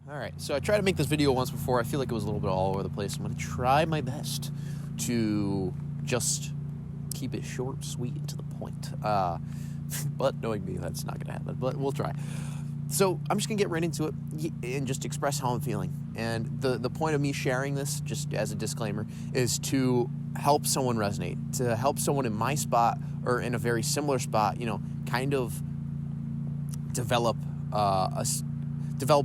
All right, so I tried to make this video once before. I feel like it was a little bit all over the place. I'm going to try my best to just keep it short, sweet, and to the point. But knowing me, that's not going to happen, but we'll try. So I'm just going to get right into it and just express how I'm feeling. And the point of me sharing this, just as a disclaimer, is to help someone resonate, to help someone in my spot or in a very similar spot, kind of develop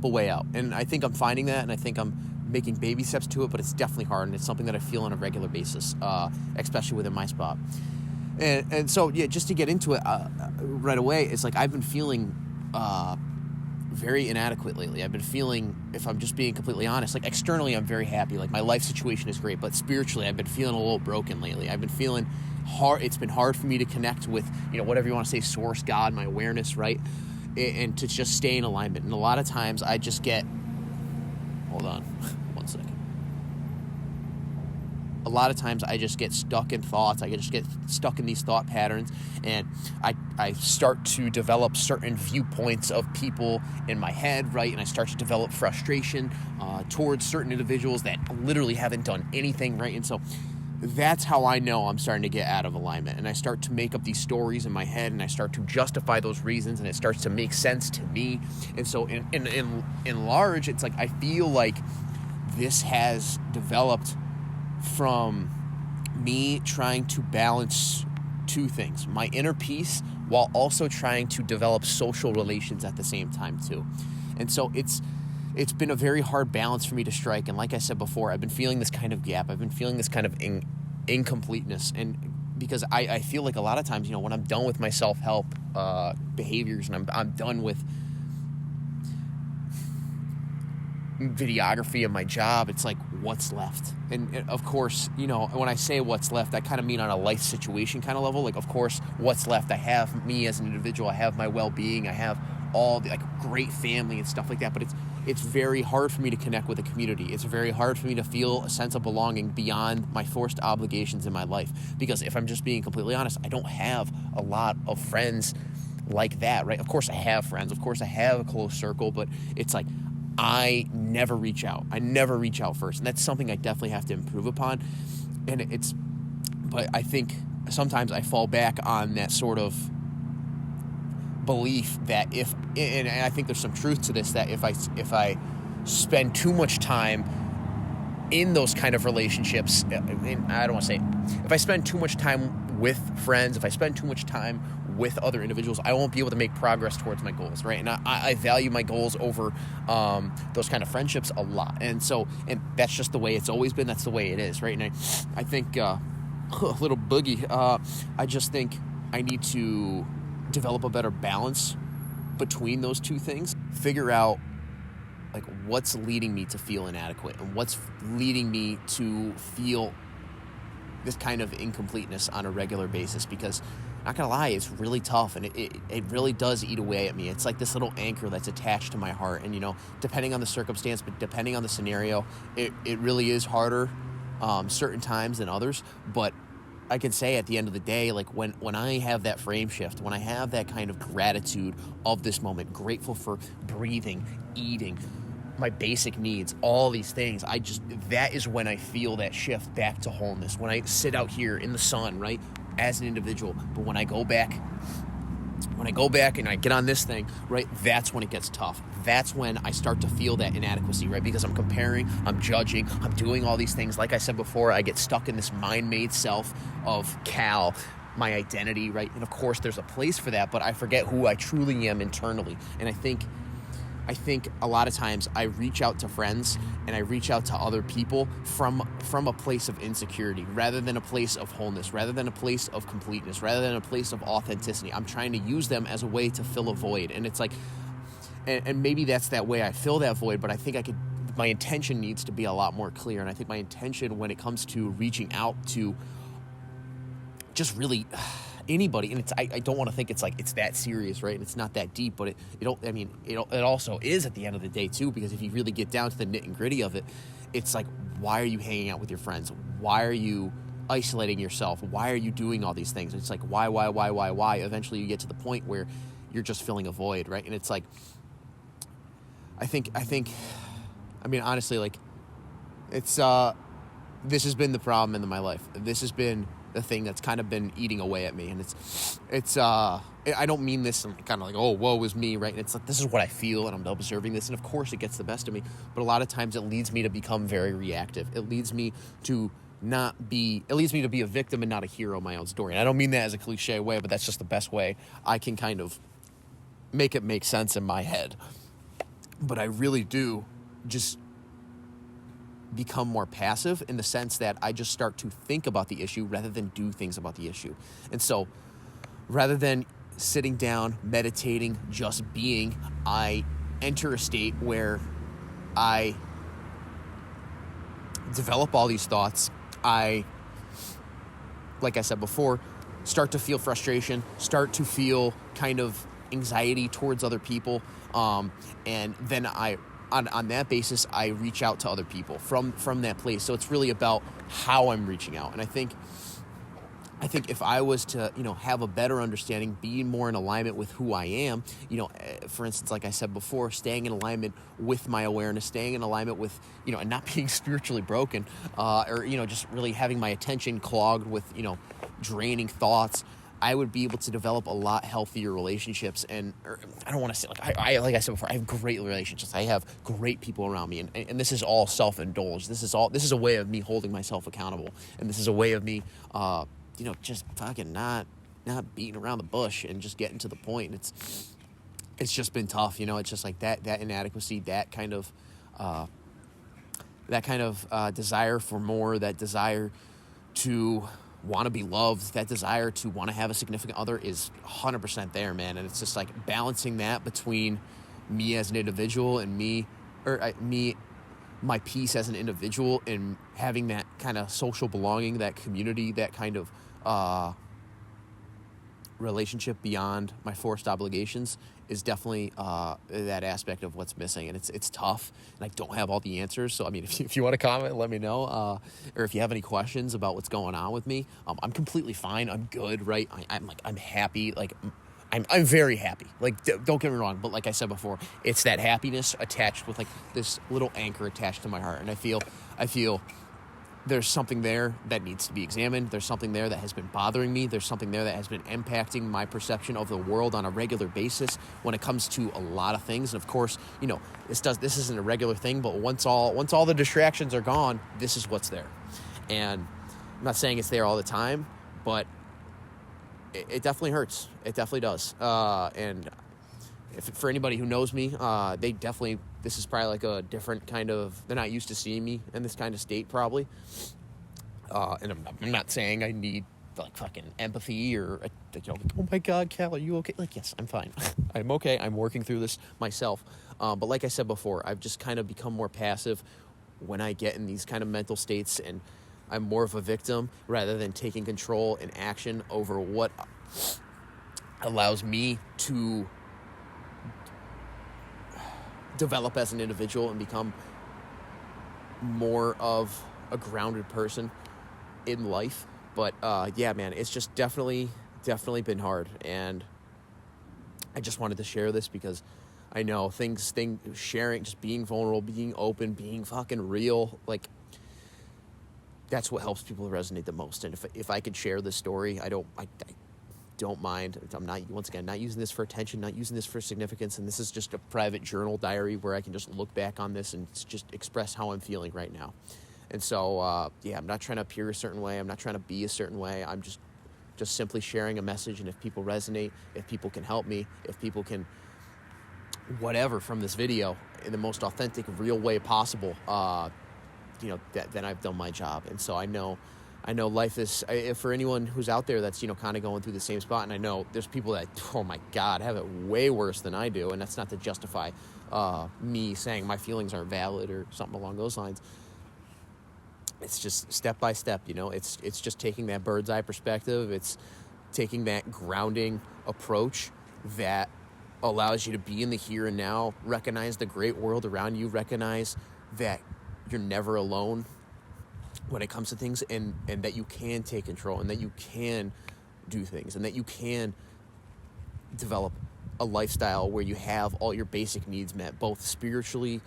a way out. And I think I'm finding that, and I think I'm making baby steps to it, but it's definitely hard, and it's something that I feel on a regular basis, especially within my spot. And so, yeah, just to get into it right away, it's like I've been feeling very inadequate lately. I've been feeling, if I'm just being completely honest, like externally I'm very happy, like my life situation is great, but spiritually I've been feeling a little broken lately. I've been feeling hard. It's been hard for me to connect with, whatever you want to say, source, God, my awareness, right? And to just stay in alignment. And a lot of times I just get, hold on one second. A lot of times I just get stuck in thoughts. I just get stuck in these thought patterns, and I start to develop certain viewpoints of people in my head, right? And I start to develop frustration towards certain individuals that literally haven't done anything, right? And so that's how I know I'm starting to get out of alignment. And I start to make up these stories in my head, and I start to justify those reasons, and it starts to make sense to me. And so in large, it's like I feel like this has developed from me trying to balance two things: my inner peace while also trying to develop social relations at the same time too. And so it's been a very hard balance for me to strike. And like I said before, I've been feeling this kind of gap. I've been feeling this kind of incompleteness. And because I feel like a lot of times, when I'm done with my self-help behaviors, and I'm done with videography of my job, it's like, what's left? And of course, when I say what's left, I kind of mean on a life situation kind of level. Like, of course, what's left? I have me as an individual. I have my well-being. I have all the great family and stuff like that. But it's very hard for me to connect with a community. It's very hard for me to feel a sense of belonging beyond my forced obligations in my life. Because if I'm just being completely honest, I don't have a lot of friends like that, right? Of course I have friends. Of course I have a close circle, but it's like I never reach out. I never reach out first. And that's something I definitely have to improve upon. But I think sometimes I fall back on that sort of belief that and I think there's some truth to this, that if I spend too much time in those kind of relationships, and I don't want to say, if I spend too much time with friends, if I spend too much time with other individuals, I won't be able to make progress towards my goals, right? And I value my goals over those kind of friendships a lot. And that's just the way it's always been. That's the way it is, right? And I think a little boogie, I just think I need to develop a better balance between those two things. Figure out what's leading me to feel inadequate, and what's leading me to feel this kind of incompleteness on a regular basis. Because, not gonna lie, it's really tough, and it really does eat away at me. It's like this little anchor that's attached to my heart, and depending on the circumstance, but depending on the scenario, it really is harder certain times than others. But I can say at the end of the day, when I have that frame shift, when I have that kind of gratitude of this moment, grateful for breathing, eating, my basic needs, all these things, that is when I feel that shift back to wholeness. When I sit out here in the sun, right, as an individual, but when I go back and I get on this thing, right, that's when it gets tough. That's when I start to feel that inadequacy, right? Because I'm comparing, I'm judging, I'm doing all these things. Like I said before, I get stuck in this mind-made self of Cal, my identity, right? And of course, there's a place for that, but I forget who I truly am internally. And I think a lot of times I reach out to friends and I reach out to other people from a place of insecurity, rather than a place of wholeness, rather than a place of completeness, rather than a place of authenticity. I'm trying to use them as a way to fill a void. And it's like, and maybe that's that way I fill that void, but I think my intention needs to be a lot more clear. And I think my intention when it comes to reaching out to just really anybody, and I don't want to think it's that serious, right? And it's not that deep, but it also is at the end of the day too, because if you really get down to the nit and gritty of it, it's like, why are you hanging out with your friends? Why are you isolating yourself? Why are you doing all these things? It's like, why? Eventually you get to the point where you're just filling a void, right? And it's like, I think I mean, honestly, like, it's, this has been the problem in my life. This has been the thing that's kind of been eating away at me. And I don't mean this in kind of like, oh, woe is me, right? And it's like, this is what I feel, and I'm observing this. And of course it gets the best of me. But a lot of times it leads me to become very reactive. It leads me to be a victim and not a hero of my own story. And I don't mean that as a cliche way, but that's just the best way I can kind of make it make sense in my head. But I really do just become more passive in the sense that I just start to think about the issue rather than do things about the issue. And so rather than sitting down, meditating, just being, I enter a state where I develop all these thoughts. I, like I said before, start to feel frustration, start to feel kind of anxiety towards other people, and then on that basis, I reach out to other people from that place. So it's really about how I'm reaching out. And I think if I was to, have a better understanding, be more in alignment with who I am, for instance, like I said before, staying in alignment with my awareness, staying in alignment with, and not being spiritually broken, or, just really having my attention clogged with, draining thoughts, I would be able to develop a lot healthier relationships. And I don't want to say, like I said before, I have great relationships. I have great people around me, and this is all self-indulged. This is a way of me holding myself accountable, and this is a way of me, just fucking not beating around the bush and just getting to the point. It's just been tough, It's just like that inadequacy, that kind of desire for more, that desire to want to be loved, that desire to want to have a significant other is 100% there, man. And it's just like balancing that between me as an individual and my peace as an individual, and having that kind of social belonging, that community, that kind of relationship beyond my forced obligations is definitely that aspect of what's missing. And it's tough, and I don't have all the answers. So, I mean, if you want to comment, let me know. Or if you have any questions about what's going on with me, I'm completely fine. I'm good, right? I'm happy. Like, I'm very happy. Like, don't get me wrong, but like I said before, it's that happiness attached with like this little anchor attached to my heart. And I feel there's something there that needs to be examined. There's something there that has been bothering me. There's something there that has been impacting my perception of the world on a regular basis when it comes to a lot of things. And of course, this isn't a regular thing, but once all the distractions are gone, this is what's there. And I'm not saying it's there all the time, but it definitely hurts. It definitely does. And for anybody who knows me, this is probably like a different kind of, they're not used to seeing me in this kind of state probably. And I'm not saying I need like fucking empathy or, oh my God, Cal, are you okay? Like, yes, I'm fine. I'm okay. I'm working through this myself. But like I said before, I've just kind of become more passive when I get in these kind of mental states, and I'm more of a victim rather than taking control and action over what allows me to develop as an individual and become more of a grounded person in life. But yeah, man, it's just definitely been hard, and I just wanted to share this because I know sharing, just being vulnerable, being open, being fucking real, like, that's what helps people resonate the most. And if I could share this story, I don't mind. I'm not using this for attention, not using this for significance, and this is just a private journal diary where I can just look back on this and just express how I'm feeling right now. And so, I'm not trying to appear a certain way. I'm not trying to be a certain way. I'm just simply sharing a message, and if people resonate, if people can help me, if people can whatever from this video in the most authentic, real way possible, then I've done my job. And so I know life is, for anyone who's out there that's, kind of going through the same spot, and I know there's people that, oh my God, have it way worse than I do, and that's not to justify me saying my feelings aren't valid or something along those lines. It's just step by step, it's just taking that bird's eye perspective. It's taking that grounding approach that allows you to be in the here and now, recognize the great world around you, recognize that you're never alone when it comes to things, and that you can take control, and that you can do things, and that you can develop a lifestyle where you have all your basic needs met, both spiritually,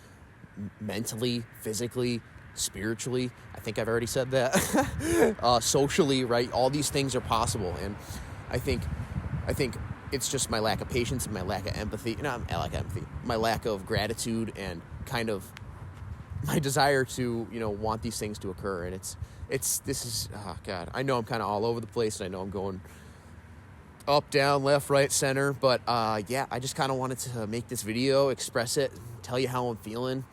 mentally, physically, spiritually. I think I've already said that. Socially, right? All these things are possible, and I think it's just my lack of patience and my lack of empathy. Not my lack of empathy, my lack of gratitude, and kind of my desire to, want these things to occur. And this is, oh God, I know I'm kind of all over the place, and I know I'm going up, down, left, right, center, but yeah, I just kind of wanted to make this video, express it, tell you how I'm feeling.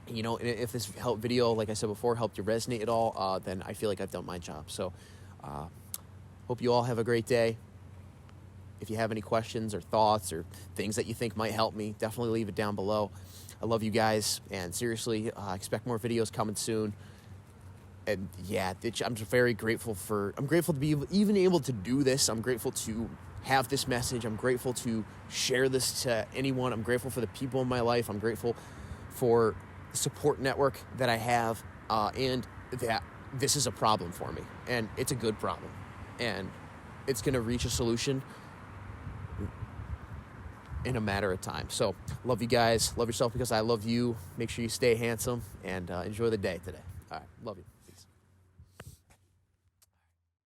And if this video, like I said before, helped you resonate at all, then I feel like I've done my job. So hope you all have a great day. If you have any questions or thoughts or things that you think might help me, definitely leave it down below. I love you guys, and seriously, expect more videos coming soon. And yeah, I'm just very grateful I'm grateful to be even able to do this. I'm grateful to have this message. I'm grateful to share this to anyone. I'm grateful for the people in my life. I'm grateful for the support network that I have, and that this is a problem for me, and it's a good problem, and it's going to reach a solution in a matter of time. So love you guys. Love yourself because I love you. Make sure you stay handsome, and enjoy the day today. All right. Love you.